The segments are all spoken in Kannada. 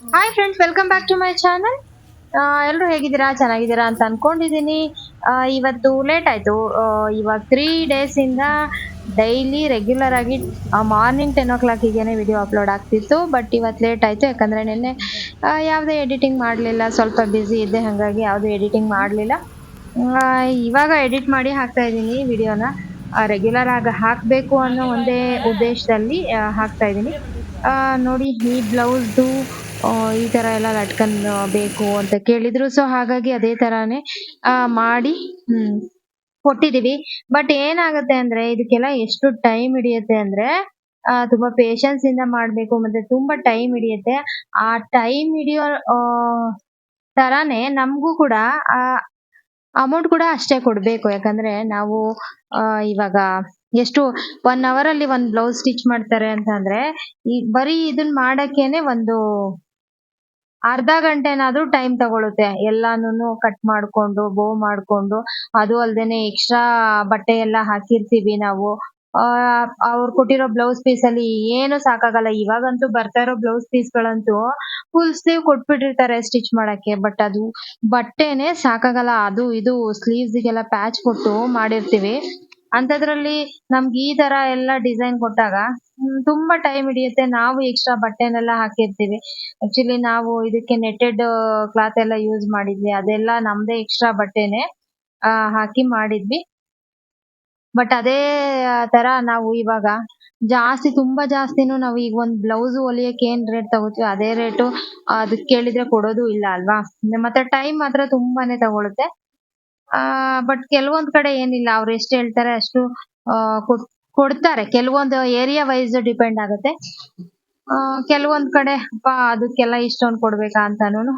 Hi friends, welcome back to my channel. ಎಲ್ಲರೂ ಹೇಗಿದ್ದೀರಾ? ಚೆನ್ನಾಗಿದ್ದೀರಾ ಅಂತ ಅನ್ಕೊಂಡಿದ್ದೀನಿ. ಇವತ್ತು ಲೇಟ್ ಆಯಿತು. ಇವಾಗ 3 ಡೇಸ್ ಇಂದ ಡೈಲಿ ರೆಗ್ಯುಲರ್ ಆಗಿ ಮಾರ್ನಿಂಗ್ 10 o'clock ವಿಡಿಯೋ ಅಪ್ಲೋಡ್ ಆಗ್ತಿತ್ತು. ಬಟ್ ಇವತ್ತು ಲೇಟ್ ಆಯಿತು, ಯಾಕಂದರೆ ನಿನ್ನೆ ಯಾವುದೇ ಎಡಿಟಿಂಗ್ ಮಾಡಲಿಲ್ಲ. ಸ್ವಲ್ಪ ಬ್ಯುಸಿ ಇದ್ದೆ, ಹಾಗಾಗಿ ಯಾವುದೇ ಎಡಿಟಿಂಗ್ ಮಾಡಲಿಲ್ಲ. ಇವಾಗ ಎಡಿಟ್ ಮಾಡಿ ಹಾಕ್ತಾ ಇದ್ದೀನಿ ವಿಡಿಯೋನ. ರೆಗ್ಯುಲರ್ ಆಗಿ ಹಾಕಬೇಕು ಅನ್ನೋ ಒಂದೇ ಉದ್ದೇಶದಲ್ಲಿ ಹಾಕ್ತಾ ಇದ್ದೀನಿ. ನೋಡಿ, ಈ ಬ್ಲೌಸ್ದು ಈ ಥರ ಎಲ್ಲ ಲಟ್ಕನ್ ಬೇಕು ಅಂತ ಕೇಳಿದ್ರು. ಸೊ ಹಾಗಾಗಿ ಅದೇ ಥರಾನೇ ಮಾಡಿ ಕೊಟ್ಟಿದ್ದೀವಿ. ಬಟ್ ಏನಾಗುತ್ತೆ ಅಂದ್ರೆ ಇದಕ್ಕೆಲ್ಲ ಎಷ್ಟು ಟೈಮ್ ಹಿಡಿಯುತ್ತೆ ಅಂದ್ರೆ ತುಂಬಾ ಪೇಶನ್ಸ್ ಇಂದ ಮಾಡ್ಬೇಕು, ಮತ್ತೆ ತುಂಬಾ ಟೈಮ್ ಹಿಡಿಯುತ್ತೆ. ಆ ಟೈಮ್ ಹಿಡಿಯೋ ತರಾನೇ ನಮಗೂ ಕೂಡ ಆ ಅಮೌಂಟ್ ಕೂಡ ಅಷ್ಟೇ ಕೊಡ್ಬೇಕು. ಯಾಕಂದ್ರೆ ನಾವು ಇವಾಗ ಎಷ್ಟು 1 ಅವರ್ ಅಲ್ಲಿ ಒಂದು ಬ್ಲೌಸ್ ಸ್ಟಿಚ್ ಮಾಡ್ತಾರೆ ಅಂತ ಅಂದ್ರೆ, ಈ ಬರೀ ಇದನ್ನ ಮಾಡಕ್ಕೇನೆ ಒಂದು ಅರ್ಧ ಗಂಟೆನಾದ್ರೂ ಟೈಮ್ ತಗೊಳುತ್ತೆ. ಎಲ್ಲಾನುನು ಕಟ್ ಮಾಡ್ಕೊಂಡು, ಬೋ ಮಾಡ್ಕೊಂಡು, ಅದು ಅಲ್ದೇನೆ ಎಕ್ಸ್ಟ್ರಾ ಬಟ್ಟೆ ಎಲ್ಲ ಹಾಕಿರ್ತೀವಿ ನಾವು. ಅವ್ರು ಕೊಟ್ಟಿರೋ ಬ್ಲೌಸ್ ಪೀಸಲ್ಲಿ ಏನು ಸಾಕಾಗಲ್ಲ. ಇವಾಗಂತೂ ಬರ್ತಾ ಇರೋ ಬ್ಲೌಸ್ ಪೀಸ್‌ಗಳಂತೂ ಫುಲ್ ಸ್ಲೀವ್ ಕೊಟ್ಬಿಟ್ಟಿರ್ತಾರೆ ಸ್ಟಿಚ್ ಮಾಡಕ್ಕೆ. ಬಟ್ ಅದು ಬಟ್ಟೆನೇ ಸಾಕಾಗಲ್ಲ. ಅದು ಇದು ಸ್ಲೀವ್ಸ್‌ಗೆಲ್ಲ ಪ್ಯಾಚ್ ಕೊಟ್ಟು ಮಾಡಿರ್ತೀವಿ. ಅಂಥದ್ರಲ್ಲಿ ನಮ್ಗೆ ಈ ತರ ಎಲ್ಲ ಡಿಸೈನ್ ಕೊಟ್ಟಾಗ ತುಂಬಾ ಟೈಮ್ ಹಿಡಿಯುತ್ತೆ. ನಾವು ಎಕ್ಸ್ಟ್ರಾ ಬಟ್ಟೆನೆಲ್ಲ ಹಾಕಿರ್ತೀವಿ. ಆಕ್ಚುಲಿ ನಾವು ಇದಕ್ಕೆ ನೆಟ್ಟೆಡ್ ಕ್ಲಾತ್ ಎಲ್ಲ ಯೂಸ್ ಮಾಡಿದ್ವಿ. ಅದೆಲ್ಲ ನಮ್ದೇ ಎಕ್ಸ್ಟ್ರಾ ಬಟ್ಟೆನೆ ಹಾಕಿ ಮಾಡಿದ್ವಿ. ಬಟ್ ಅದೇ ತರ ನಾವು ಇವಾಗ ತುಂಬಾ ಜಾಸ್ತಿನೂ ನಾವು ಈಗ ಒಂದ್ ಬ್ಲೌಸ್ ಹೊಲಿಯಕ್ಕೆ ಏನ್ ರೇಟ್ ತಗೋತೀವಿ ಅದೇ ರೇಟು ಅದಕ್ಕೆ ಕೇಳಿದ್ರೆ ಕೊಡೋದು ಇಲ್ಲ ಅಲ್ವಾ? ಮತ್ತೆ ಟೈಮ್ ಮಾತ್ರ ತುಂಬಾನೇ ತಗೊಳುತ್ತೆ. ಬಟ್ ಕೆಲವೊಂದ್ ಕಡೆ ಏನಿಲ್ಲ. ಅವ್ರು ಎಷ್ಟು ಹೇಳ್ತಾರೆ ಅಷ್ಟು ಆ ಕೊಡ್ ಕೊಡ್ತಾರೆ. ಕೆಲವೊಂದು ಏರಿಯಾ ವೈಸ್ ಡಿಪೆಂಡ್ ಆಗುತ್ತೆ. ಕೆಲವೊಂದ್ ಕಡೆ ಅಪ್ಪಾ ಅದಕ್ಕೆಲ್ಲ ಇಷ್ಟೊಂದ್ ಕೊಡ್ಬೇಕಾ ಅಂತಾನೂನು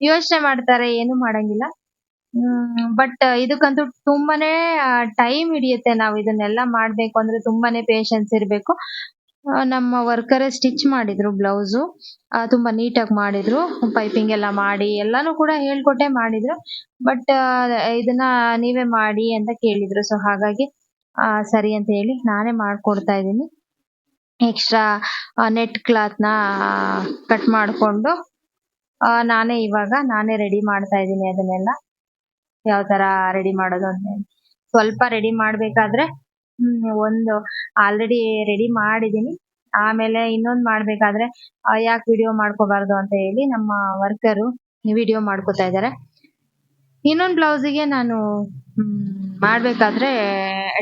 ಯೋಚನೆ ಮಾಡ್ತಾರೆ. ಏನು ಮಾಡಂಗಿಲ್ಲ. ಬಟ್ ಇದಕ್ಕಂತೂ ತುಂಬಾನೇ ಟೈಮ್ ಹಿಡಿಯುತ್ತೆ. ನಾವು ಇದನ್ನೆಲ್ಲ ಮಾಡ್ಬೇಕು ಅಂದ್ರೆ ತುಂಬಾನೇ ಪೇಶನ್ಸ್ ಇರ್ಬೇಕು. ನಮ್ಮ ವರ್ಕರೇ ಸ್ಟಿಚ್ ಮಾಡಿದ್ರು ಬ್ಲೌಸು. ತುಂಬಾ ನೀಟಾಗಿ ಮಾಡಿದ್ರು. ಪೈಪಿಂಗ್ ಎಲ್ಲ ಮಾಡಿ ಎಲ್ಲಾನು ಕೂಡ ಹೇಳ್ಕೊಟ್ಟೆ ಮಾಡಿದ್ರು. ಬಟ್ ಇದನ್ನ ನೀವೇ ಮಾಡಿ ಅಂತ ಕೇಳಿದ್ರು. ಸೊ ಹಾಗಾಗಿ ಸರಿ ಅಂತ ಹೇಳಿ ನಾನೇ ಮಾಡ್ಕೊಡ್ತಾ ಇದ್ದೀನಿ. ಎಕ್ಸ್ಟ್ರಾ ನೆಟ್ ಕ್ಲಾತ್‌ನ ಕಟ್ ಮಾಡ್ಕೊಂಡು ನಾನೇ ರೆಡಿ ಮಾಡ್ತಾ ಇದ್ದೀನಿ ಅದನ್ನೆಲ್ಲ. ಯಾವ ತರ ರೆಡಿ ಮಾಡೋದು ಅಂತ ಹೇಳಿ. ಸ್ವಲ್ಪ ರೆಡಿ ಮಾಡ್ಬೇಕಾದ್ರೆ ಒಂದು ಆಲ್ರೆಡಿ ರೆಡಿ ಮಾಡಿದ್ದೀನಿ. ಆಮೇಲೆ ಇನ್ನೊಂದ್ ಮಾಡ್ಬೇಕಾದ್ರೆ ಯಾಕೆ ವಿಡಿಯೋ ಮಾಡ್ಕೋಬಾರ್ದು ಅಂತ ಹೇಳಿ ನಮ್ಮ ವರ್ಕರು ವಿಡಿಯೋ ಮಾಡ್ಕೊತಾ ಇದ್ದಾರೆ. ಇನ್ನೊಂದ್ ಬ್ಲೌಸಿಗೆ ನಾನು ಮಾಡ್ಬೇಕಾದ್ರೆ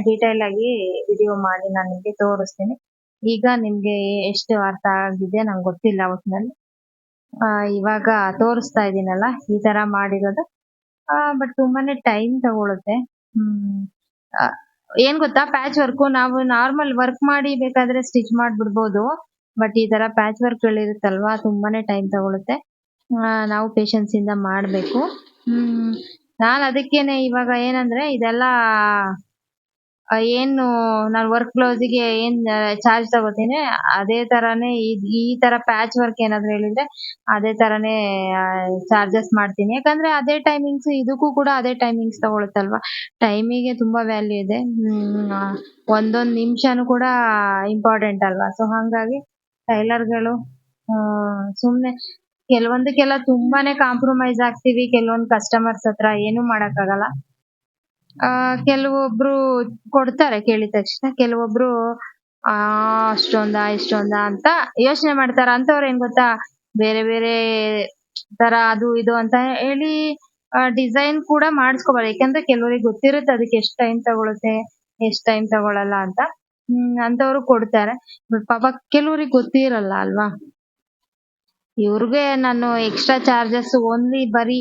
ಡೀಟೇಲ್ ಆಗಿ ವಿಡಿಯೋ ಮಾಡಿ ನಾನು ನಿಮ್ಗೆ ತೋರಿಸ್ತೀನಿ. ಈಗ ನಿಮ್ಗೆ ಎಷ್ಟು ಅರ್ಥ ಆಗಿದೆ ನಂಗೆ ಗೊತ್ತಿಲ್ಲ ಒಟ್ನಲ್ಲಿ. ಇವಾಗ ತೋರಿಸ್ತಾ ಇದೀನಲ್ಲ ಈ ತರ ಮಾಡಿರೋದು. ಬಟ್ ತುಂಬಾನೇ ಟೈಮ್ ತಗೊಳುತ್ತೆ. ಹ್ಮ್. ಅ ಏನ್ ಗೊತ್ತಾ, ಪ್ಯಾಚ್ ವರ್ಕು ನಾವು ನಾರ್ಮಲ್ ವರ್ಕ್ ಮಾಡಿ ಬೇಕಾದ್ರೆ ಸ್ಟಿಚ್ ಮಾಡ್ಬಿಡ್ಬೋದು. ಬಟ್ ಈ ತರ ಪ್ಯಾಚ್ ವರ್ಕ್‌ಗಳಿರುತ್ತಲ್ವಾ ತುಂಬಾನೇ ಟೈಮ್ ತಗೊಳುತ್ತೆ. ನಾವು ಪೇಶನ್ಸ್ ಇಂದ ಮಾಡ್ಬೇಕು. ಹ್ಮ್. ನಾನ್ ಅದಕ್ಕೇನೆ ಇವಾಗ ಏನಂದ್ರೆ ಇದೆಲ್ಲ ಏನು ನಾನು ವರ್ಕ್ ಬ್ಲೌಸಿಗೆ ಏನ್ ಚಾರ್ಜ್ ತಗೋತೀನಿ ಅದೇ ತರಾನೇ ಈ ತರ ಪ್ಯಾಚ್ ವರ್ಕ್ ಏನಾದ್ರು ಹೇಳಿದ್ರೆ ಅದೇ ತರಾನೇ ಚಾರ್ಜಸ್ ಮಾಡ್ತೀನಿ. ಯಾಕಂದ್ರೆ ಅದೇ ಟೈಮಿಂಗ್ಸ್ ಇದಕ್ಕೂ ಕೂಡ ಅದೇ ಟೈಮಿಂಗ್ಸ್ ತಗೊಳುತ್ತಲ್ವಾ? ಟೈಮಿಗೆ ತುಂಬಾ ವ್ಯಾಲ್ಯೂ ಇದೆ. ಒಂದೊಂದ್ ನಿಮಿಷನೂ ಕೂಡ ಇಂಪಾರ್ಟೆಂಟ್ ಅಲ್ವಾ? ಸೊ ಹಾಗಾಗಿ ಟೈಲರ್‌ಗಳು ಸುಮ್ನೆ ಕೆಲವೊಂದಕ್ಕೆಲ್ಲ ತುಂಬಾನೇ ಕಾಂಪ್ರಮೈಸ್ ಆಗ್ತೀವಿ. ಕೆಲವೊಂದ್ ಕಸ್ಟಮರ್ಸ್ ಹತ್ರ ಏನು ಮಾಡಕ್ಕಾಗಲ್ಲ. ಕೆಲವೊಬ್ರು ಕೊಡ್ತಾರೆ ಕೇಳಿದ ತಕ್ಷಣ. ಕೆಲವೊಬ್ರು ಆ ಅಷ್ಟೊಂದಾ? ಇಷ್ಟೊಂದಾ? ಅಂತ ಯೋಚನೆ ಮಾಡ್ತಾರೆ. ಅಂಥವ್ರು ಏನ್ ಗೊತ್ತಾ, ಬೇರೆ ಬೇರೆ ತರ ಅದು ಇದು ಅಂತ ಹೇಳಿ ಡಿಸೈನ್ ಕೂಡ ಮಾಡಿಸ್ಕೋಬಾರ್ದು. ಯಾಕಂದ್ರೆ ಕೆಲವರಿಗೆ ಗೊತ್ತಿರುತ್ತೆ ಅದಕ್ಕೆ ಎಷ್ಟ್ ಟೈಮ್ ತಗೊಳುತ್ತೆ, ಎಷ್ಟ್ ಟೈಮ್ ತಗೊಳಲ್ಲ ಅಂತ. ಅಂಥವ್ರು ಕೊಡ್ತಾರೆ. ಬಟ್ ಪಾಪ ಕೆಲವ್ರಿಗೆ ಗೊತ್ತಿರಲ್ಲ ಅಲ್ವಾ? ಇವ್ರಿಗೆ ನಾನು ಎಕ್ಸ್ಟ್ರಾ ಚಾರ್ಜಸ್ ಓನ್ಲಿ ಬರೀ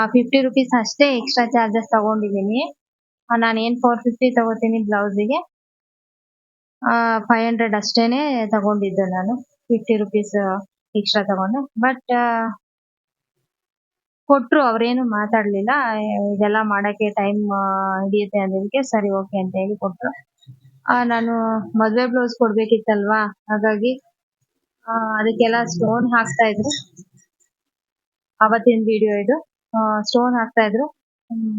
₹50 ಅಷ್ಟೇ ಎಕ್ಸ್ಟ್ರಾ ಚಾರ್ಜಸ್ ತಗೊಂಡಿದ್ದೀನಿ. ನಾನೇನ್ 450 ತಗೋತೀನಿ ಬ್ಲೌಸಿಗೆ. 500 ಅಷ್ಟೇನೆ ತಗೊಂಡಿದ್ದು ನಾನು. ₹50 ಎಕ್ಸ್ಟ್ರಾ ತಗೊಂಡೆ. ಬಟ್ ಕೊಟ್ರು, ಅವ್ರೇನು ಮಾತಾಡ್ಲಿಲ್ಲ. ಇದೆಲ್ಲ ಮಾಡಕ್ಕೆ ಟೈಮ್ ಹಿಡಿಯುತ್ತೆ ಅಂದಿದ್ದಕ್ಕೆ ಸರಿ ಓಕೆ ಅಂತ ಹೇಳಿ ಕೊಟ್ರು. ನಾನು ಮದ್ವೆ ಬ್ಲೌಸ್ ಕೊಡ್ಬೇಕಿತ್ತಲ್ವಾ? ಹಾಗಾಗಿ ಅದಕ್ಕೆಲ್ಲ ಸ್ಟೋನ್ ಹಾಕ್ತಾ ಇದ್ರು. ಅವತ್ತಿನ ವಿಡಿಯೋ ಇದು. ಸ್ಟೋನ್ ಹಾಕ್ತಾ ಇದ್ರು.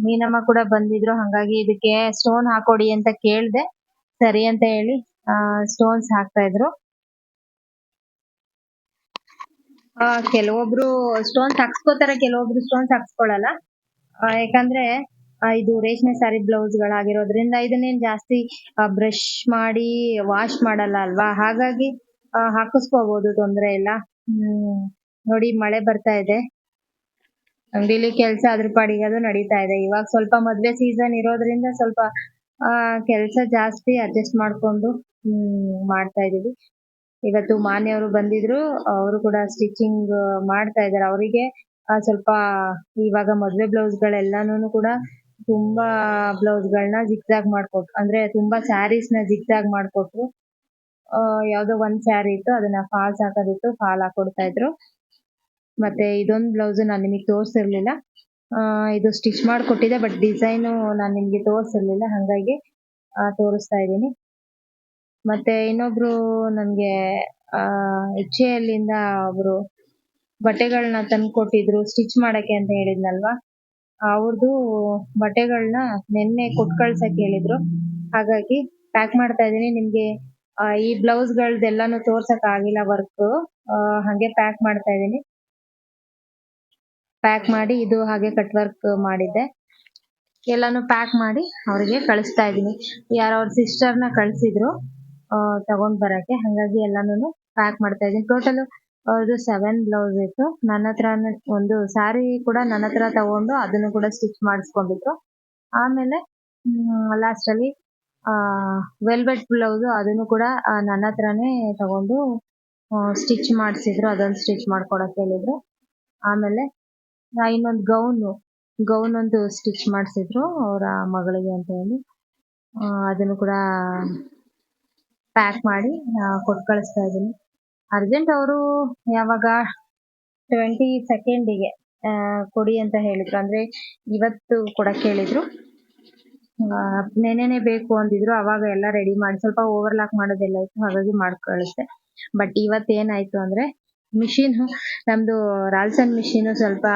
ಮೀನಮ್ಮ ಕೂಡ ಬಂದಿದ್ರು. ಹಂಗಾಗಿ ಇದಕ್ಕೆ ಸ್ಟೋನ್ ಹಾಕೊಡಿ ಅಂತ ಕೇಳ್ದೆ. ಸರಿ ಅಂತ ಹೇಳಿ ಸ್ಟೋನ್ಸ್ ಹಾಕ್ತಾ ಇದ್ರು. ಕೆಲವೊಬ್ರು ಸ್ಟೋನ್ಸ್ ಹಾಕ್ಸ್ಕೋತಾರೆ, ಕೆಲವೊಬ್ರು ಸ್ಟೋನ್ಸ್ ಹಾಕ್ಸ್ಕೊಳಲ್ಲ. ಯಾಕಂದ್ರೆ ಇದು ರೇಷ್ಮೆ ಸ್ಯಾರಿ ಬ್ಲೌಸ್ಗಳಾಗಿರೋದ್ರಿಂದ ಇದನ್ನೇನ್ ಜಾಸ್ತಿ ಬ್ರಷ್ ಮಾಡಿ ವಾಶ್ ಮಾಡಲ್ಲ ಅಲ್ವಾ, ಹಾಗಾಗಿ ಹಾಕಿಸ್ಕೋಬಹುದು, ತೊಂದ್ರೆ ಇಲ್ಲ. ನೋಡಿ ಮಳೆ ಬರ್ತಾ ಇದೆ, ಅಂಗಡಿಲಿ ಕೆಲ್ಸ ಅದ್ರ ಪಾಡಿಗೆ ಅದು ನಡೀತಾ ಇದೆ. ಇವಾಗ ಸ್ವಲ್ಪ ಮದ್ವೆ ಸೀಸನ್ ಇರೋದ್ರಿಂದ ಸ್ವಲ್ಪ ಕೆಲ್ಸ ಜಾಸ್ತಿ ಅಡ್ಜಸ್ಟ್ ಮಾಡ್ಕೊಂಡು ಮಾಡ್ತಾ ಇದೀವಿ. ಇವತ್ತು ಮಾನ್ಯವರು ಬಂದಿದ್ರು, ಅವರು ಕೂಡ ಸ್ಟಿಚಿಂಗ್ ಮಾಡ್ತಾ ಇದಾರೆ. ಅವರಿಗೆ ಸ್ವಲ್ಪ ಇವಾಗ ಮದ್ವೆ ಬ್ಲೌಸ್ಗಳೆಲ್ಲಾನು ಕೂಡ ತುಂಬಾ ಬ್ಲೌಸ್ಗಳನ್ನ ಜಿಗ್ಜಾಗ್ ಮಾಡ್ಕೊಟ್ರು, ಅಂದ್ರೆ ತುಂಬಾ ಸ್ಯಾರೀಸ್ ನ ಜಿಗ್ಜಾಗ್ ಮಾಡ್ಕೊಟ್ರು. ಯಾವ್ದೋ ಒಂದ್ ಸ್ಯಾರಿ ಇತ್ತು, ಅದನ್ನ ಫಾಲ್ಸ್ ಹಾಕೋದಿತ್ತು, ಫಾಲ್ ಹಾಕೊಡ್ತಾ ಇದ್ರು. ಮತ್ತೆ ಇದೊಂದ್ ಬ್ಲೌಸ್ ನಾನ್ ನಿಮಗೆ ತೋರ್ಸಿರ್ಲಿಲ್ಲ, ಇದು ಸ್ಟಿಚ್ ಮಾಡ್ಕೊಟ್ಟಿದೆ, ಬಟ್ ಡಿಸೈನ್ ನಾನ್ ನಿಮ್ಗೆ ತೋರ್ಸಿರ್ಲಿಲ್ಲ, ಹಂಗಾಗಿ ತೋರಿಸ್ತಾ ಇದ್ದೀನಿ. ಮತ್ತೆ ಇನ್ನೊಬ್ರು ನನ್ಗೆ HALಂದ ಒಬ್ರು ಬಟ್ಟೆಗಳನ್ನ ತಂದು ಕೊಟ್ಟಿದ್ರು ಸ್ಟಿಚ್ ಮಾಡಕ್ಕೆ ಅಂತ ಹೇಳಿದ್ನಲ್ವಾ, ಅವ್ರದ್ದು ಬಟ್ಟೆಗಳನ್ನ ನಿನ್ನೆ ಕೊಟ್ ಕಳ್ಸಕ್ ಹೇಳಿದ್ರು, ಹಾಗಾಗಿ ಪ್ಯಾಕ್ ಮಾಡ್ತಾ ಇದೀನಿ. ನಿಮ್ಗೆ ಈ ಬ್ಲೌಸ್ಗಳ್ದೆಲ್ಲಾನು ತೋರ್ಸಕ್ ಆಗಿಲ್ಲ, ವರ್ಕ್ ಹಂಗೆ ಪ್ಯಾಕ್ ಮಾಡ್ತಾ ಇದೀನಿ. ಪ್ಯಾಕ್ ಮಾಡಿ ಇದು ಹಾಗೆ ಕಟ್ ವರ್ಕ್ ಮಾಡಿದ್ದೆ, ಎಲ್ಲಾನು ಪ್ಯಾಕ್ ಮಾಡಿ ಅವ್ರಿಗೆ ಕಳಿಸ್ತಾ ಇದೀನಿ. ಯಾರೋ ಅವ್ರ ಸಿಸ್ಟರ್ನ ಕಳ್ಸಿದ್ರು ತಗೊಂಡ್ ಬರಕ್ಕೆ, ಹಂಗಾಗಿ ಎಲ್ಲಾನು ಪ್ಯಾಕ್ ಮಾಡ್ತಾ ಇದೀನಿ. ಟೋಟಲ್ ಅವ್ರದ್ದು 7 ಬ್ಲೌಸ್ ಇತ್ತು. ನನ್ನ ಹತ್ರ ಒಂದು ಸ್ಯಾರಿ ಕೂಡ ನನ್ನ ಹತ್ರ ತಗೊಂಡು ಅದನ್ನು ಕೂಡ ಸ್ಟಿಚ್ ಮಾಡಿಸ್ಕೊಂಡಿದ್ರು. ಆಮೇಲೆ ಲಾಸ್ಟ್ ಅಲ್ಲಿ ವೆಲ್ವೆಟ್ ಬ್ಲೌಸ್ ಅದನ್ನು ಕೂಡ ನನ್ನ ಹತ್ರನೇ ತಗೊಂಡು ಸ್ಟಿಚ್ ಮಾಡಿಸಿದ್ರು, ಅದೊಂದು ಸ್ಟಿಚ್ ಮಾಡ್ಕೊಡಕ್ ಹೇಳಿದ್ರು. ಆಮೇಲೆ ಇನ್ನೊಂದು ಗೌನ್ ಒಂದು ಸ್ಟಿಚ್ ಮಾಡಿಸಿದ್ರು ಅವರ ಮಗಳಿಗೆ ಅಂತ ಹೇಳಿ, ಅದನ್ನು ಕೂಡ ಪ್ಯಾಕ್ ಮಾಡಿ ಕೊಟ್ಟು ಕಳಿಸ್ತಾ ಇದೀನಿ. ಅರ್ಜೆಂಟ್ ಅವರು ಯಾವಾಗ 22nd ಕೊಡಿ ಅಂತ ಹೇಳಿದ್ರು, ಅಂದ್ರೆ ಇವತ್ತು ಕೊಡಕ್ ಹೇಳಿದ್ರು. ನೆನೆನೆ ಬೇಕು ಅಂದಿದ್ರು, ಅವಾಗ ಎಲ್ಲ ರೆಡಿ ಮಾಡಿ ಸ್ವಲ್ಪ ಓವರ್ಲಾಕ್ ಮಾಡೋದೆಲ್ಲ ಇತ್ತು, ಹಾಗಾಗಿ ಮಾಡಿ ಕಳಿಸ್ದೆ. ಬಟ್ ಇವತ್ತೇನಾಯ್ತು ಅಂದ್ರೆ ಮಿಷಿನ್ ನಮ್ದು ರಾಲ್ಸನ್ ಮಿಷಿನ್ ಸ್ವಲ್ಪ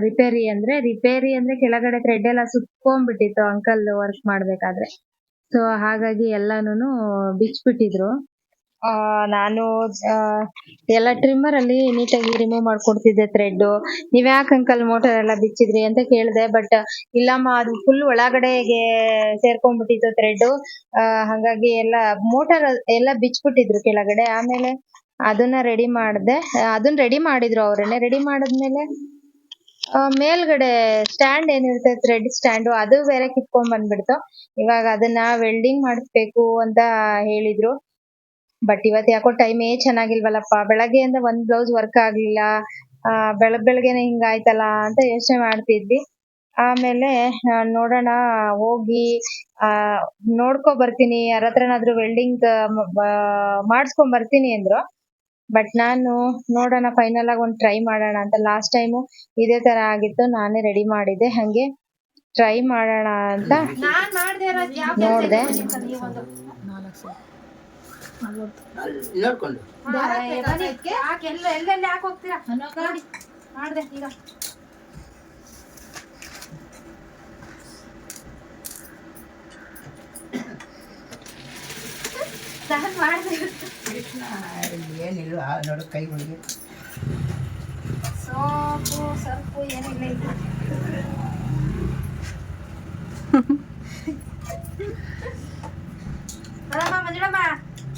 ರಿಪೇರಿ ಅಂದ್ರೆ ಕೆಳಗಡೆ ಥ್ರೆಡ್ ಎಲ್ಲ ಸುತ್ಕೊಂಡ್ಬಿಟ್ಟಿತ್ತು ಅಂಕಲ್ ವರ್ಕ್ ಮಾಡ್ಬೇಕಾದ್ರೆ. ಸೊ ಹಾಗಾಗಿ ಎಲ್ಲಾನು ಬಿಚ್ಬಿಟ್ಟಿದ್ರು. ನಾನು ಎಲ್ಲ ಟ್ರಿಮ್ಮರ್ ಅಲ್ಲಿ ನೀಟಾಗಿ ರಿಮೂವ್ ಮಾಡ್ಕೊಡ್ತಿದ್ದೆ ಥ್ರೆಡ್. ನೀವ್ ಯಾಕೆ ಅಂಕಲ್ ಮೋಟರ್ ಎಲ್ಲ ಬಿಚ್ಚಿದ್ರಿ ಅಂತ ಕೇಳಿದೆ, ಬಟ್ ಇಲ್ಲಮ್ಮ ಅದು ಫುಲ್ ಒಳಗಡೆಗೆ ಸೇರ್ಕೊಂಡ್ಬಿಟ್ಟಿತ್ತು ಥ್ರೆಡ್, ಹಂಗಾಗಿ ಎಲ್ಲ ಮೋಟರ್ ಎಲ್ಲ ಬಿಚ್ಬಿಟ್ಟಿದ್ರು ಕೆಳಗಡೆ. ಆಮೇಲೆ ಅದನ್ನ ರೆಡಿ ಮಾಡಿದೆ, ಅದನ್ನ ರೆಡಿ ಮಾಡಿದ್ರು ಅವ್ರೇನೆ. ರೆಡಿ ಮಾಡಿದ್ಮೇಲೆ ಮೇಲ್ಗಡೆ ಸ್ಟ್ಯಾಂಡ್ ಏನಿರುತ್ತೆ ಥ್ರೆಡ್ ಸ್ಟ್ಯಾಂಡ್, ಅದು ಬೇರೆ ಕಿತ್ಕೊಂಡ್ ಬಂದ್ಬಿಡ್ತು. ಇವಾಗ ಅದನ್ನ ವೆಲ್ಡಿಂಗ್ ಮಾಡಿಸ್ಬೇಕು ಅಂತ ಹೇಳಿದ್ರು, ಬಟ್ ಇವತ್ತು ಯಾಕೋ ಟೈಮೇ ಚೆನ್ನಾಗಿಲ್ವಲ್ಲಪ್ಪ. ಬೆಳಗ್ಗೆಯಿಂದ ಒಂದ್ ಬ್ಲೌಸ್ ವರ್ಕ್ ಆಗ್ಲಿಲ್ಲ, ಬೆಳಗ್ಗೆನೆ ಹಿಂಗಾಯ್ತಲ್ಲ ಅಂತ ಯೋಚನೆ ಮಾಡ್ತಿದ್ವಿ. ಆಮೇಲೆ ನೋಡೋಣ ಹೋಗಿ ನೋಡ್ಕೊ ಬರ್ತೀನಿ, ಯಾರ ಹತ್ರನಾದ್ರೂ ವೆಲ್ಡಿಂಗ್ ಮಾಡಿಸ್ಕೊಂಡ್ ಬರ್ತೀನಿ ಅಂದ್ರು. ಬಟ್ ನಾನು ನೋಡೋಣ ಫೈನಲ್ ಆಗಿ ಒಂದು ಟ್ರೈ ಮಾಡೋಣ ಅಂತ. ಲಾಸ್ಟ್ ಟೈಮು ಇದೇ ತರ ಆಗಿತ್ತು, ನಾನೇ ರೆಡಿ ಮಾಡಿದ್ದೆ, ಹಂಗೆ ಟ್ರೈ ಮಾಡೋಣ ಅಂತ ನೋಡ್ದೆ. ಏನಿಲ್ಲ ನೋಡು ಕೈಗಳಿಗೆ ಸೋಪು ಸರ್ಪು ಏನಿಲ್ಲ ಇದು.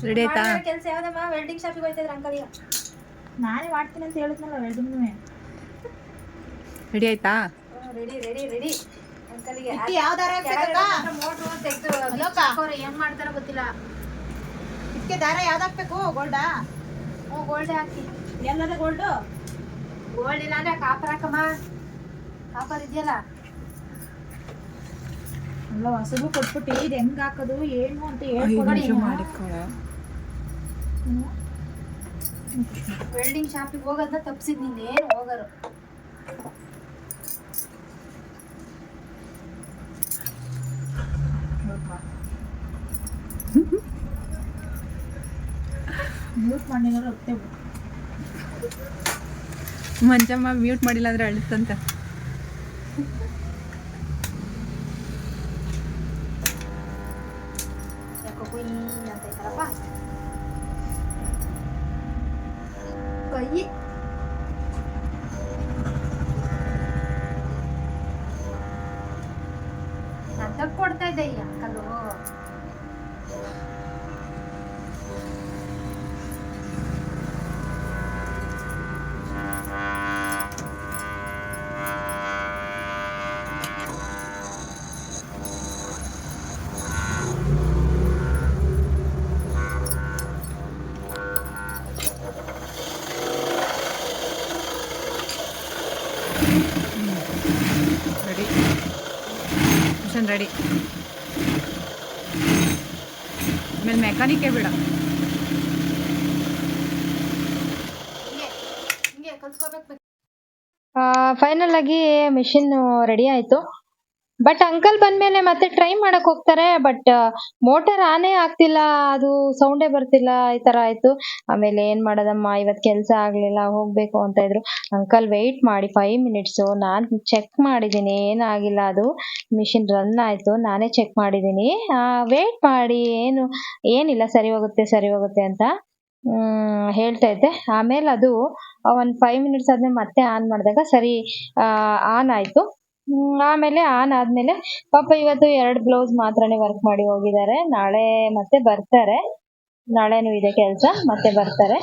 ರೆಡಿ ಆಯ್ತಾ? ಕೆಲಸ ಯಾವ್ದಮ್ಮ? ವೆಲ್ಡಿಂಗ್ ಶಾಪಿಗೆ ಹೋಯ್ತಿದ್ರ ಅಂಕಲ್? ಈಗ ನಾನೇ ಮಾಡ್ತೀನಿ ಅಂತ ಹೇಳಿದ್ನಲ್ಲ ವೆಲ್ಡಿಂಗ್. ರೆಡಿ ಆಯ್ತಾ? Ready ready ready. ಅಂಕಲ್ಗೆ ಮೋಟ್ರು ತೆಗ್ದು ಏನ್ ಮಾಡ್ತಾರ ಗೊತ್ತಿಲ್ಲ. ಇದಕ್ಕೆ ದಾರ ಯಾವ್ದು ಹಾಕ್ಬೇಕು? ಗೋಲ್ಡಾ? ಗೋಲ್ಡೆ ಹಾಕಿ. ಎಲ್ಲದ ಗೋಲ್ಡು? ಗೋಲ್ಡ್ ಇಲ್ಲ ಅಂದ್ರೆ ಕಾಪರ್ ಹಾಕಮ್ಮ. ಕಾಪರ್ ಇದೆಯಲ್ಲ. ಅಲ್ಲ ಹೊಸದು ಕೊಟ್ಬಿಟ್ಟು ಇದು ಹೆಂಗ್ ಹಾಕೋದು ಏನು ಅಂತ ವೆಲ್ಡಿಂಗ್ ಶಾಪಿಗೆ ಹೋಗೋದನ್ನ ತಪ್ಸಿದ್ ನೀನೇನು ಹೋಗರು. ಮ್ಯೂಟ್ ಮಾಡಿನಾರು ಹೋಗ್ತೇವೆ. ಮಂಜಮ್ಮ ಮ್ಯೂಟ್ ಮಾಡಿಲ್ಲ ಅಂದ್ರೆ ಅಳುತ್ತಂತ. ಕೈ ಮಾಡ್ತಾ ಇದ್ದೆ ಈ ಅಂಕಲು. Ready mission ready. ಆಮೇಲೆ ಮೆಕ್ಯಾನಿಕೇ ಬೇಡ. ಫೈನಲ್ ಆಗಿ ಮಿಷಿನ್ ರೆಡಿ ಆಯ್ತು. ಬಟ್ ಅಂಕಲ್ ಬಂದ್ಮೇಲೆ ಮತ್ತೆ ಟ್ರೈ ಮಾಡಕ್ ಹೋಗ್ತಾರೆ. ಬಟ್ ಮೋಟರ್ ಆನೇ ಆಗ್ತಿಲ್ಲ, ಅದು ಸೌಂಡೇ ಬರ್ತಿಲ್ಲ, ಈ ತರ ಆಯ್ತು. ಆಮೇಲೆ ಏನ್ ಮಾಡೋದಮ್ಮ, ಇವತ್ ಕೆಲ್ಸ ಆಗ್ಲಿಲ್ಲ, ಹೋಗ್ಬೇಕು ಅಂತ ಇದ್ರು. ಅಂಕಲ್ ವೆಯ್ಟ್ ಮಾಡಿ 5 ಮಿನಿಟ್ಸ್, ನಾನ್ ಚೆಕ್ ಮಾಡಿದೀನಿ, ಏನಾಗಿಲ್ಲ, ಅದು ಮಿಷಿನ್ ರನ್ ಆಯ್ತು, ನಾನೇ ಚೆಕ್ ಮಾಡಿದೀನಿ. ವೆಯ್ಟ್ ಮಾಡಿ, ಏನಿಲ್ಲ, ಸರಿ ಹೋಗುತ್ತೆ ಅಂತ ಹೇಳ್ತಾ ಇದ್ದೆ. ಆಮೇಲೆ ಅದು ಒಂದ್ 5 ಮಿನಿಟ್ಸ್ ಆದ್ಮೇಲೆ ಮತ್ತೆ ಆನ್ ಮಾಡಿದಾಗ ಸರಿ ಆನ್ ಆಯ್ತು. ಆಮೇಲೆ ಆನ್ ಆದ್ಮೇಲೆ ಪಾಪ ಇವತ್ತು 2 ಬ್ಲೌಸ್ ಮಾತ್ರನೇ ವರ್ಕ್ ಮಾಡಿ ಹೋಗಿದ್ದಾರೆ. ನಾಳೆ ಮತ್ತೆ ಬರ್ತಾರೆ, ನಾಳೆನೂ ಇದೆ ಕೆಲ್ಸ, ಮತ್ತೆ ಬರ್ತಾರೆ.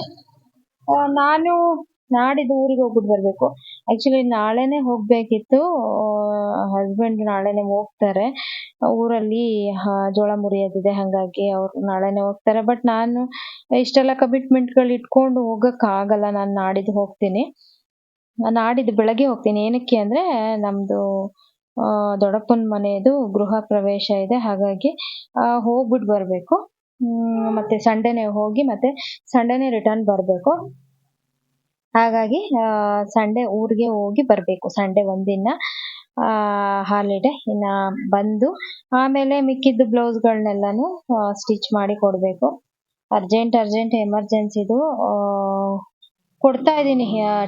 ನಾನು ನಾಡಿದ್ದು ಊರಿಗೆ ಹೋಗ್ಬಿಟ್ಟು ಬರ್ಬೇಕು. ಆಕ್ಚುಲಿ ನಾಳೆನೆ ಹೋಗ್ಬೇಕಿತ್ತು. ಹಸ್ಬೆಂಡ್ ನಾಳೆನೆ ಹೋಗ್ತಾರೆ. ಊರಲ್ಲಿ ಜೋಳ ಮುರಿಯೋದಿದೆ, ಹಂಗಾಗಿ ಅವ್ರು ನಾಳೆನೆ ಹೋಗ್ತಾರೆ. ಬಟ್ ನಾನು ಇಷ್ಟೆಲ್ಲ ಕಮಿಟ್ಮೆಂಟ್ಗಳು ಇಟ್ಕೊಂಡು ಹೋಗಕ್ ಆಗಲ್ಲ. ನಾನು ನಾಡಿದ್ದು ಹೋಗ್ತೀನಿ, ನಾಡಿದ್ದು ಬೆಳಗ್ಗೆ ಹೋಗ್ತೀನಿ. ಏನಕ್ಕೆ ಅಂದ್ರೆ ನಮ್ದು ದೊಡ್ಡಪ್ಪನ ಮನೆಯದು ಗೃಹ ಪ್ರವೇಶ ಇದೆ, ಹಾಗಾಗಿ ಹೋಗ್ಬಿಟ್ಟು ಬರ್ಬೇಕು. ಮತ್ತೆ ಸಂಡೇನೆ ಹೋಗಿ ಮತ್ತೆ ಸಂಡೇನೆ ರಿಟರ್ನ್ ಬರ್ಬೇಕು. ಹಾಗಾಗಿ ಸಂಡೇ ಊರಿಗೆ ಹೋಗಿ ಬರ್ಬೇಕು. ಸಂಡೇ ಒಂದಿನ ಹಾಲಿಡೇ. ಇನ್ನ ಬಂದು ಆಮೇಲೆ ಮಿಕ್ಕಿದ್ದು ಬ್ಲೌಸ್ಗಳನ್ನೆಲ್ಲಾನು ಸ್ಟಿಚ್ ಮಾಡಿ ಕೊಡ್ಬೇಕು. ಅರ್ಜೆಂಟ್ ಎಮರ್ಜೆನ್ಸಿದು ಕೊಡ್ತಾ ಇದ್ದೀನಿ,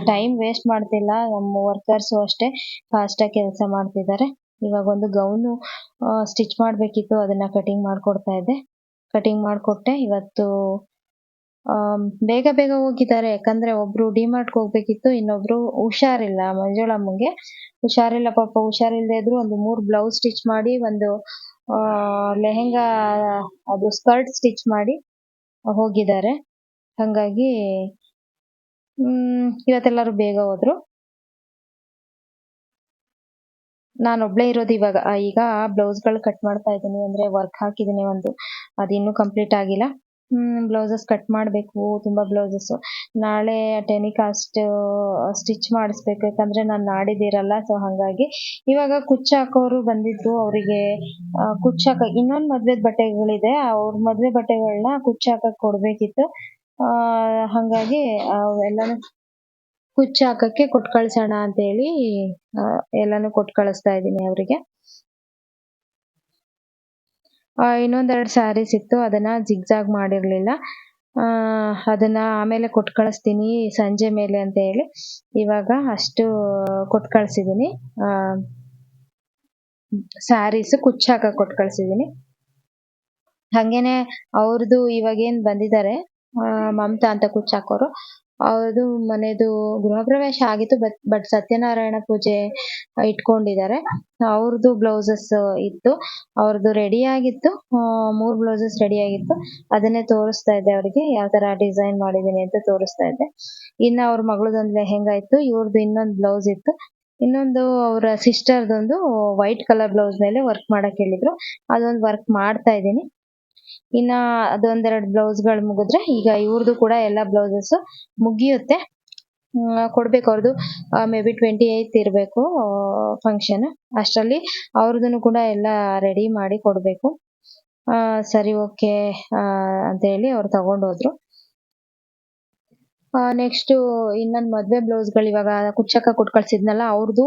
ಟೈಮ್ ವೇಸ್ಟ್ ಮಾಡ್ತಿಲ್ಲ. ನಮ್ಮ ವರ್ಕರ್ಸು ಅಷ್ಟೇ ಫಾಸ್ಟಾಗಿ ಕೆಲಸ ಮಾಡ್ತಿದ್ದಾರೆ. ಇವಾಗ ಒಂದು ಗೌನು ಸ್ಟಿಚ್ ಮಾಡಬೇಕಿತ್ತು, ಅದನ್ನ ಕಟಿಂಗ್ ಮಾಡ್ಕೊಡ್ತಾ ಇದ್ದೆ. ಕಟಿಂಗ್ ಮಾಡಿಕೊಟ್ಟೆ. ಇವತ್ತು ಬೇಗ ಹೋಗಿದ್ದಾರೆ, ಯಾಕಂದ್ರೆ ಒಬ್ರು ಡಿಮಾರ್ಟ್ಗೆ ಹೋಗ್ಬೇಕಿತ್ತು, ಇನ್ನೊಬ್ರು ಹುಷಾರಿಲ್ಲ. ಮಂಜುಳಮ್ಮಂಗೆ ಹುಷಾರಿಲ್ಲ, ಪಾಪ ಹುಷಾರಿಲ್ಲದೆ ಇದ್ರು ಒಂದು 3 ಬ್ಲೌಸ್ ಸ್ಟಿಚ್ ಮಾಡಿ, ಒಂದು ಲೆಹೆಂಗಾ ಅದು ಸ್ಕರ್ಟ್ ಸ್ಟಿಚ್ ಮಾಡಿ ಹೋಗಿದ್ದಾರೆ. ಹಂಗಾಗಿ ಇವತ್ತೆಲ್ಲರೂ ಬೇಗ ಹೋದ್ರು. ನಾನೊಬ್ಳೇ ಇರೋದು ಇವಾಗ. ಈಗ ಬ್ಲೌಸ್ಗಳು ಕಟ್ ಮಾಡ್ತಾ ಇದ್ದೀನಿ, ಅಂದ್ರೆ ವರ್ಕ್ ಹಾಕಿದ್ದೀನಿ ಒಂದು, ಅದಿನ್ನೂ ಕಂಪ್ಲೀಟ್ ಆಗಿಲ್ಲ. ಬ್ಲೌಸಸ್ ಕಟ್ ಮಾಡಬೇಕು, ತುಂಬಾ ಬ್ಲೌಸಸ್. ನಾಳೆ ಟೆನಿಕಾಸ್ಟ್ ಸ್ಟಿಚ್ ಮಾಡಿಸ್ಬೇಕು, ಯಾಕಂದ್ರೆ ನಾನು ನಾಡಿದ್ದಿರಲ್ಲ. ಸೊ ಹಂಗಾಗಿ ಇವಾಗ ಕುಚ್ಚು ಹಾಕೋರು ಬಂದಿದ್ರು, ಅವರಿಗೆ ಕುಚ್ಚು ಹಾಕ ಇನ್ನೊಂದು ಮದ್ವೆದ ಬಟ್ಟೆಗಳಿದೆ, ಅವ್ರ ಮದ್ವೆ ಬಟ್ಟೆಗಳನ್ನ ಕುಚ್ಚು ಹಾಕಕ್ ಕೊಡ್ಬೇಕಿತ್ತು. ಹಂಗಾಗಿ ಎಲ್ಲಾನು ಕುಚ್ಚು ಹಾಕಕ್ಕೆ ಕೊಟ್ಟು ಕಳ್ಸೋಣ ಅಂತ ಹೇಳಿ ಎಲ್ಲಾನು ಕೊಟ್ಟು ಕಳಿಸ್ತಾ ಇದ್ದೀನಿ ಅವರಿಗೆ. ಇನ್ನೊಂದೆರಡು ಸ್ಯಾರೀಸ್ ಇತ್ತು, ಅದನ್ನ ಜಿಗ್ಜಾಗ್ ಮಾಡಿರ್ಲಿಲ್ಲ. ಅದನ್ನ ಆಮೇಲೆ ಕೊಟ್ಟು ಕಳಿಸ್ತೀನಿ ಸಂಜೆ ಮೇಲೆ ಅಂತ ಹೇಳಿ ಇವಾಗ ಅಷ್ಟು ಕೊಟ್ಟು ಕಳ್ಸಿದೀನಿ. ಸ್ಯಾರೀಸ್ ಕುಚ್ಚು ಹಾಕಕ್ ಕೊಟ್ಟು ಕಳ್ಸಿದೀನಿ. ಹಂಗೇನೆ ಅವ್ರದ್ದು ಇವಾಗೇನ್ ಬಂದಿದ್ದಾರೆ, ಮಮತಾ ಅಂತ ಕುಚ್ಚು ಹಾಕೋರು, ಅವ್ರದ್ದು ಮನೆದು ಗೃಹ ಪ್ರವೇಶ ಆಗಿತ್ತು. ಬಟ್ ಸತ್ಯನಾರಾಯಣ ಪೂಜೆ ಇಟ್ಕೊಂಡಿದ್ದಾರೆ. ಅವ್ರದ್ದು ಬ್ಲೌಸಸ್ ಇತ್ತು, ಅವ್ರದ್ದು ರೆಡಿ ಆಗಿತ್ತು. 3 ಬ್ಲೌಸಸ್ ರೆಡಿ ಆಗಿತ್ತು, ಅದನ್ನೇ ತೋರಿಸ್ತಾ ಇದ್ದೆ ಅವರಿಗೆ, ಯಾವ ತರ ಡಿಸೈನ್ ಮಾಡಿದೀನಿ ಅಂತ ತೋರಿಸ್ತಾ ಇದ್ದೆ. ಇನ್ನ ಅವ್ರ ಮಗಳದೊಂದು ಲೆಹೆಂಗಾ ಇತ್ತು, ಇವ್ರದ್ದು ಇನ್ನೊಂದು ಬ್ಲೌಸ್ ಇತ್ತು. ಇನ್ನೊಂದು ಅವರ ಸಿಸ್ಟರ್ದೊಂದು ವೈಟ್ ಕಲರ್ ಬ್ಲೌಸ್ ಮೇಲೆ ವರ್ಕ್ ಮಾಡಕ್ ಹೇಳಿದ್ರು, ಅದೊಂದು ವರ್ಕ್ ಮಾಡ್ತಾ ಇದ್ದೀನಿ. ಇನ್ನ ಅದೊಂದೆರಡು ಬ್ಲೌಸ್ಗಳು ಮುಗಿದ್ರೆ ಈಗ ಇವ್ರದ್ದು ಕೂಡ ಎಲ್ಲ ಬ್ಲೌಸಸ್ ಮುಗಿಯುತ್ತೆ. ಕೊಡ್ಬೇಕು. ಅವ್ರದ್ದು ಮೇ ಬಿ 28th ಇರಬೇಕು ಫಂಕ್ಷನ್. ಅಷ್ಟರಲ್ಲಿ ಅವ್ರದ್ದು ಕೂಡ ಎಲ್ಲ ರೆಡಿ ಮಾಡಿ ಕೊಡ್ಬೇಕು. ಸರಿ, ಓಕೆ ಅಂತ ಹೇಳಿ ಅವ್ರು ತಗೊಂಡೋದ್ರು. ನೆಕ್ಸ್ಟ್ ಇನ್ನೊಂದು ಮದುವೆ ಬ್ಲೌಸ್ಗಳು ಇವಾಗ ಕುಚ್ಚಕ್ಕ ಕೊಟ್ಟು ಕಳ್ಸಿದ್ನಲ್ಲ, ಅವ್ರದ್ದು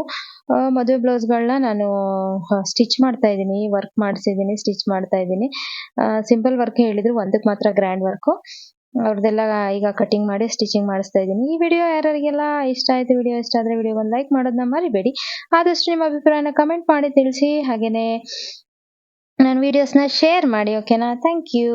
ಮದುವೆ ಬ್ಲೌಸ್ಗಳನ್ನ ನಾನು ಸ್ಟಿಚ್ ಮಾಡ್ತಾ ಇದ್ದೀನಿ, ವರ್ಕ್ ಮಾಡಿಸಿದ್ದೀನಿ, ಸ್ಟಿಚ್ ಮಾಡ್ತಾ ಇದ್ದೀನಿ. ಸಿಂಪಲ್ ವರ್ಕ್ ಹೇಳಿದ್ರು, ಒಂದಕ್ಕೆ ಮಾತ್ರ ಗ್ರ್ಯಾಂಡ್ ವರ್ಕು. ಅವ್ರದ್ದೆಲ್ಲ ಈಗ ಕಟಿಂಗ್ ಮಾಡಿ ಸ್ಟಿಚಿಂಗ್ ಮಾಡಿಸ್ತಾ ಇದ್ದೀನಿ. ಈ ವಿಡಿಯೋ ಯಾರಿಗೆಲ್ಲ ಇಷ್ಟ ಆಯ್ತು, ವಿಡಿಯೋ ಇಷ್ಟ ಆದರೆ ವಿಡಿಯೋ ಒಂದು ಲೈಕ್ ಮಾಡೋದನ್ನ ಮರಿಬೇಡಿ. ಆದಷ್ಟು ನಿಮ್ಮ ಅಭಿಪ್ರಾಯನ ಕಮೆಂಟ್ ಮಾಡಿ ತಿಳಿಸಿ. ಹಾಗೆಯೇ ನನ್ನ ವಿಡಿಯೋಸ್ನ ಶೇರ್ ಮಾಡಿ. ಓಕೆನಾ? Thank you.